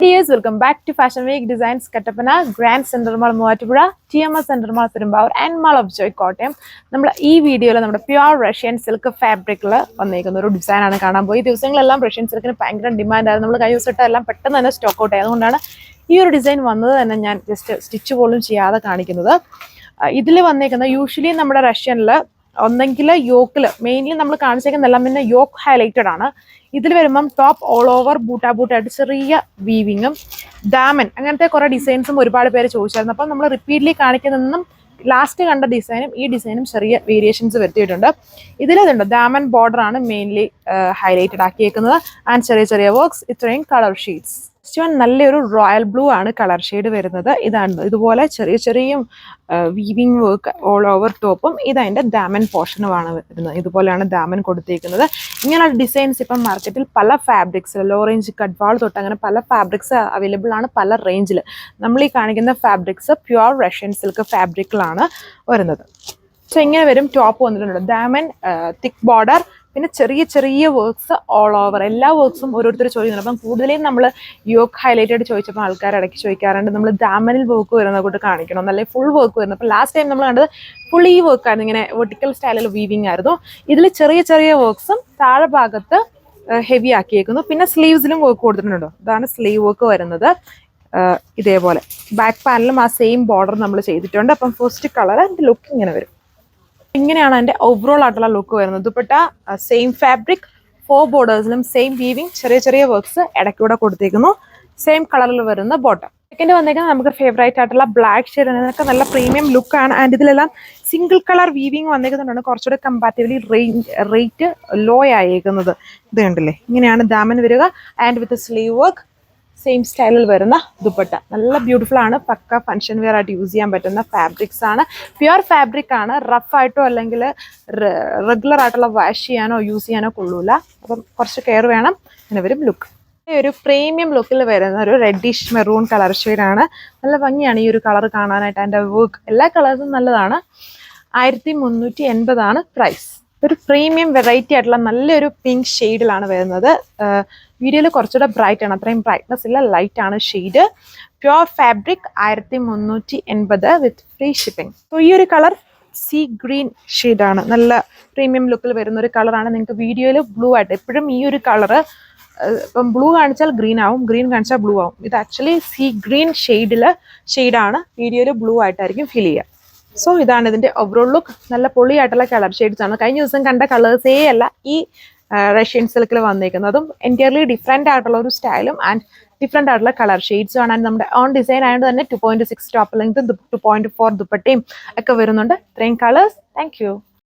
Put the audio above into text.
Dears, welcome back to Fashion Week Designs Kattapana, Grand Center Mall Muvattupuzha, TMS Center Mall Perumbavoor and Mall of Joy Kottayam. നമ്മൾ ഈ വീഡിയോയിൽ നമ്മുടെ pure Russian silk ഫാബ്രിക്കിൽ വന്നിരിക്കുന്ന ഒരു design ആണ് കാണാൻ പോയി. ഈ ദിവസങ്ങളെല്ലാം റഷ്യൻ സിൽക്കിന് ഭയങ്കര ഡിമാൻഡ് ആയിരുന്നു. നമ്മൾ കൈ ദിവസം എല്ലാം പെട്ടെന്ന് തന്നെ സ്റ്റോക്ക് ഔട്ട് ആയി. അതുകൊണ്ടാണ് ഈ ഒരു ഡിസൈൻ വന്നത് തന്നെ ഞാൻ ജസ്റ്റ് സ്റ്റിച്ച് പോലും ചെയ്യാതെ കാണിക്കുന്നത്. ഇതിൽ വന്നിരിക്കുന്ന യൂഷ്വലി നമ്മുടെ റഷ്യനിൽ ഒന്നെങ്കിൽ യോക്കിൽ മെയിൻലി നമ്മൾ കാണിച്ചേക്കുന്നതെല്ലാം പിന്നെ യോക്ക് ഹൈലൈറ്റഡ് ആണ്. ഇതിൽ വരുമ്പം ടോപ്പ് ഓൾ ഓവർ ബൂട്ടായിട്ട് ചെറിയ വീവിങ്ങും ഡാമൻ അങ്ങനത്തെ കുറേ ഡിസൈൻസും ഒരുപാട് പേര് ചോദിച്ചായിരുന്നു. അപ്പം നമ്മൾ റിപ്പീറ്റ്ലി കാണിക്കുന്നതെന്നും ലാസ്റ്റ് കണ്ട ഡിസൈനും ഈ ഡിസൈനും ചെറിയ വേരിയേഷൻസ് വരുത്തിയിട്ടുണ്ട്. ഇതിലുണ്ട് ഡാമൻ ബോർഡർ ആണ് മെയിൻലി ഹൈലൈറ്റഡ് ആക്കിയേക്കുന്നത് ആൻഡ് ചെറിയ ചെറിയ വർക്ക്സ്, ഇത്രയും കളർ ഷീറ്റ്സ്. നല്ലൊരു റോയൽ ബ്ലൂ ആണ് കളർ ഷെയ്ഡ് വരുന്നത്. ഇതാണ് ഇതുപോലെ ചെറിയ ചെറിയ വീവിങ് വർക്ക് ഓൾ ഓവർ ടോപ്പും ഇതതിൻ്റെ ഡാമൻ പോർഷനുമാണ് വരുന്നത്. ഇതുപോലെയാണ് ഡാമൻ കൊടുത്തിരിക്കുന്നത്. ഇങ്ങനെയുള്ള ഡിസൈൻസ് ഇപ്പം മാർക്കറ്റിൽ പല ഫാബ്രിക്സ് ലോ റേഞ്ച് കട്ട്വാൾ തൊട്ട് അങ്ങനെ പല ഫാബ്രിക്സ് അവൈലബിൾ ആണ് പല റേഞ്ചിൽ. നമ്മൾ ഈ കാണിക്കുന്ന ഫാബ്രിക്സ് പ്യുവർ റഷ്യൻ സിൽക്ക് ഫാബ്രിക്കിലാണ് വരുന്നത്. സോ ഇങ്ങനെ വരും. ടോപ്പ് വന്നിട്ടുണ്ട് ഡാമൻ തിക്ക് ബോർഡർ, പിന്നെ ചെറിയ ചെറിയ വർക്ക്സ് ഓൾ ഓവർ. എല്ലാ വർക്ക്സും ഓരോരുത്തർ ചോദിക്കുന്നുണ്ട്. അപ്പം കൂടുതലും നമ്മൾ യോക്ക് ഹൈലൈറ്റഡ് ചോദിച്ചപ്പോൾ ആൾക്കാർ ഇടയ്ക്ക് ചോദിക്കാറുണ്ട് നമ്മൾ ഡാമനിൽ വർക്ക് വരുന്ന കൂട്ട് കാണിക്കണം എന്നല്ലേ ഫുൾ വർക്ക് വരുന്നത്. അപ്പോൾ ലാസ്റ്റ് ടൈം നമ്മൾ കണ്ടത് ഫുൾ ഈ വർക്കായിരുന്നു, ഇങ്ങനെ വെർട്ടിക്കൽ സ്റ്റൈലിൽ വീവിങ് ആയിരുന്നു. ഇതിൽ ചെറിയ ചെറിയ വർക്ക്സും താഴെ ഭാഗത്ത് ഹെവി ആക്കിയേക്കുന്നു. പിന്നെ സ്ലീവ്സിലും വർക്ക് കൊടുത്തിട്ടുണ്ടോ, ഇതാണ് സ്ലീവ് വർക്ക് വരുന്നത്. ഇതേപോലെ ബാക്ക് പാനലും ആ സെയിം ബോർഡർ നമ്മൾ ചെയ്തിട്ടുണ്ട്. അപ്പം ഫസ്റ്റ് കളർ എൻ്റെ ലുക്ക് ഇങ്ങനെ വരും. ഇങ്ങനെയാണ് എൻ്റെ ഓവറോൾ ആയിട്ടുള്ള ലുക്ക് വരുന്നത്. ദുപ്പട്ട സെയിം ഫാബ്രിക്, 4 ബോർഡേഴ്സിലും സെയിം വീവിങ്, ചെറിയ ചെറിയ വർക്ക്സ് ഇടയ്ക്കൂടെ കൊടുത്തേക്കുന്നു. സെയിം കളറിൽ വരുന്ന ബോട്ടം. സെക്കൻഡ് വന്നേക്കുന്നത് നമുക്ക് ഫേവറേറ്റ് ആയിട്ടുള്ള ബ്ലാക്ക് ഷെയ്ഡ്. ഇതിനൊക്കെ നല്ല പ്രീമിയം ലുക്കാണ്. ആൻഡ് ഇതിലെല്ലാം സിംഗിൾ കളർ വീവിങ് വന്നേക്കുന്നുണ്ട്. കുറച്ചുകൂടെ കമ്പാരിറ്റീവ്ലി റേറ്റ് ലോ ആയേക്കുന്നത്. ഇത് കണ്ടില്ലേ, ഇങ്ങനെയാണ് ദാമൻ വരിക. And with sleeve work, same സ്റ്റൈലിൽ വരുന്ന ദുപ്പട്ട. നല്ല ബ്യൂട്ടിഫുൾ ആണ്. പക്ക ഫംഗ്ഷൻ വെയർ ആയിട്ട് യൂസ് ചെയ്യാൻ പറ്റുന്ന ഫാബ്രിക്സ് ആണ്. പ്യുവർ ഫാബ്രിക് ആണ്. റഫ് ആയിട്ടോ അല്ലെങ്കിൽ റെഗുലർ ആയിട്ടുള്ള വാഷ് ചെയ്യാനോ യൂസ് ചെയ്യാനോ കൊള്ളൂല. അപ്പം കുറച്ച് കെയർ വേണം. അങ്ങനെ വരും ലുക്ക്. ഒരു പ്രീമിയം ലുക്കിൽ വരുന്ന ഒരു റെഡിഷ് മെറൂൺ കളർ ഷെയ്ഡാണ്. നല്ല ഭംഗിയാണ് ഈ ഒരു കളർ കാണാനായിട്ട്. അതിൻ്റെ വർക്ക് എല്ലാ കളേഴ്സും നല്ലതാണ്. 1380 പ്രൈസ്. ഒരു പ്രീമിയം വെറൈറ്റി ആയിട്ടുള്ള നല്ലൊരു പിങ്ക് ഷെയ്ഡിലാണ് വരുന്നത്. വീഡിയോയിൽ കുറച്ചുകൂടെ ബ്രൈറ്റ് ആണ്, അത്രയും ബ്രൈറ്റ്നസ് ഇല്ല, ലൈറ്റ് ആണ് ഷെയ്ഡ്. പ്യുവർ ഫാബ്രിക് 1380 വിത്ത് ഫ്രീ ഷിപ്പിംഗ്. സോ ഈ ഒരു കളർ സീ ഗ്രീൻ ഷെയ്ഡാണ്. നല്ല പ്രീമിയം ലുക്കിൽ വരുന്ന ഒരു കളറാണ്. നിങ്ങൾക്ക് വീഡിയോയിൽ ബ്ലൂ ആയിട്ട് എപ്പോഴും ഈ ഒരു കളറ് ഇപ്പം ബ്ലൂ കാണിച്ചാൽ ഗ്രീൻ ആവും, ഗ്രീൻ കാണിച്ചാൽ ബ്ലൂ ആവും. ഇത് ആക്ച്വലി സീ ഗ്രീൻ ഷെയ്ഡാണ്. വീഡിയോയിൽ ബ്ലൂ ആയിട്ടായിരിക്കും ഫീൽ ചെയ്യുക. സോ ഇതാണ് ഇതിൻ്റെ ഓവറോൾ ലുക്ക്. നല്ല പൊളിയായിട്ടുള്ള കളർ ഷെയ്ഡ്സ് ആണ്. കഴിഞ്ഞ ദിവസം കണ്ട കളേഴ്സേ അല്ല ഈ റഷ്യൻ സിൽക്കിൽ വന്നേക്കുന്നതും. എൻറ്റയർലി ഡിഫറെൻ്റ് ആയിട്ടുള്ള ഒരു സ്റ്റൈലും ആൻഡ് ഡിഫറെൻ്റ് ആയിട്ടുള്ള കളർ ഷെയ്ഡ്സും ആണ്. നമ്മുടെ ഓൺ ഡിസൈൻ ആയതുകൊണ്ട് തന്നെ 2.6 ടോപ്പ് ലെങ്ത്തും 2.4 ദുപ്പട്ടയും ഒക്കെ വരുന്നുണ്ട്. ഇത്രയും കളേഴ്സ്. Thank you.